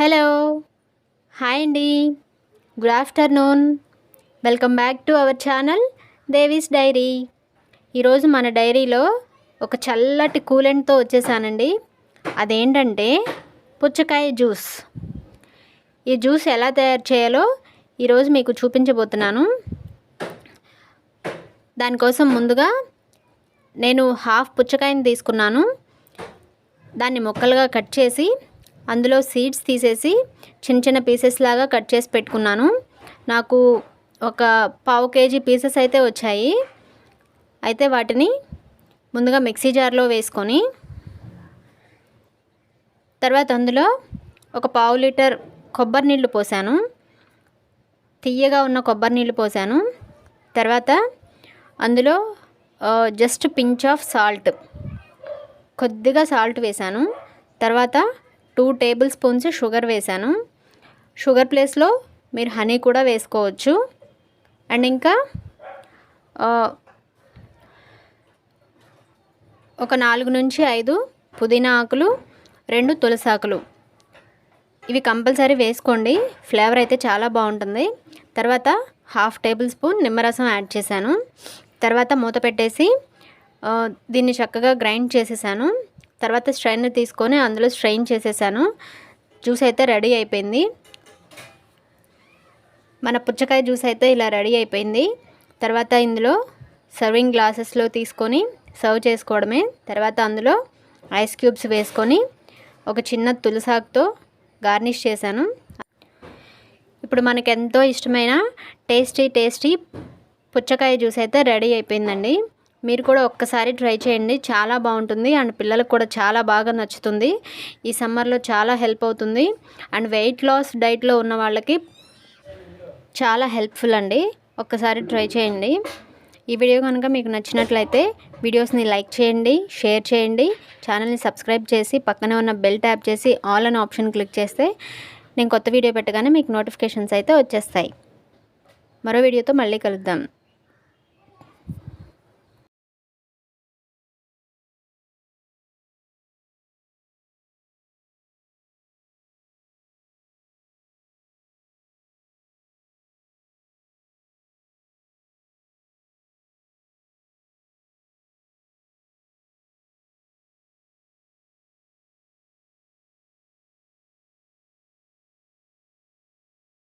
Hello, hi అండి, good afternoon. Welcome back to our channel Devi's diary. ఈరోజు మన డైరీలో ఒక చల్లటి కూలెంట్తో వచ్చేసానండి. అదేంటంటే పుచ్చకాయ జ్యూస్. ఈ జ్యూస్ ఎలా తయారు చేయాలో ఈరోజు మీకు చూపించబోతున్నాను. దానికోసం ముందుగా నేను హాఫ్ పుచ్చకాయని తీసుకున్నాను. దాన్ని ముక్కలుగా కట్ చేసి అందులో సీడ్స్ తీసేసి చిన్న చిన్న పీసెస్ లాగా కట్ చేసి పెట్టుకున్నాను. నాకు ఒక 1/2 kg పీసెస్ అయితే వచ్చాయి. అయితే వాటిని ముందుగా మిక్సీ జార్లో వేసుకొని తర్వాత అందులో ఒక 1/2 లీటర్ కొబ్బరి నీళ్ళు పోసాను. తియ్యగా ఉన్న కొబ్బరి నీళ్ళు పోసాను. తర్వాత అందులో జస్ట్ పించ్ ఆఫ్ సాల్ట్, కొద్దిగా సాల్ట్ వేసాను. తర్వాత 2 టేబుల్ స్పూన్స్ షుగర్ వేసాను. షుగర్ ప్లేస్లో మీరు హనీ కూడా వేసుకోవచ్చు. అండ్ ఇంకా ఒక 4 నుంచి 5 పుదీనా ఆకులు, 2 తులసి ఆకులు, ఇవి కంపల్సరీ వేసుకోండి. ఫ్లేవర్ అయితే చాలా బాగుంటుంది. తర్వాత 1/2 టేబుల్ స్పూన్ నిమ్మరసం యాడ్ చేశాను. తర్వాత మూత పెట్టేసి దీన్ని చక్కగా గ్రైండ్ చేసేసాను. తర్వాత స్ట్రైనర్ తీసుకొని అందులో స్ట్రెయిన్ చేసేసాను. జ్యూస్ అయితే రెడీ అయిపోయింది. మన పుచ్చకాయ జ్యూస్ అయితే ఇలా రెడీ అయిపోయింది. తర్వాత ఇందులో సర్వింగ్ గ్లాసెస్లో తీసుకొని సర్వ్ చేసుకోవడమే. తర్వాత అందులో ఐస్ క్యూబ్స్ వేసుకొని ఒక చిన్న తులసాకుతో గార్నిష్ చేశాను. ఇప్పుడు మనకు ఎంతో ఇష్టమైన టేస్టీ పుచ్చకాయ జ్యూస్ అయితే రెడీ అయిపోయిందండి. మీరు కూడా ఒక్కసారి ట్రై చేయండి, చాలా బాగుంటుంది. అండ్ పిల్లలకు కూడా చాలా బాగా నచ్చుతుంది. ఈ సమ్మర్లో చాలా హెల్ప్ అవుతుంది. అండ్ వెయిట్ లాస్ డైట్లో ఉన్న వాళ్ళకి చాలా హెల్ప్ఫుల్ అండి. ఒక్కసారి ట్రై చేయండి. ఈ వీడియో కనుక మీకు నచ్చినట్లయితే వీడియోస్ని లైక్ చేయండి, షేర్ చేయండి, ఛానల్ని సబ్స్క్రైబ్ చేసి పక్కనే ఉన్న బెల్ ట్యాప్ చేసి ఆల్ అనే ఆప్షన్ క్లిక్ చేస్తే నేను కొత్త వీడియో పెట్టగానే మీకు నోటిఫికేషన్స్ అయితే వచ్చేస్తాయి. మరో వీడియోతో మళ్ళీ కలుద్దాం.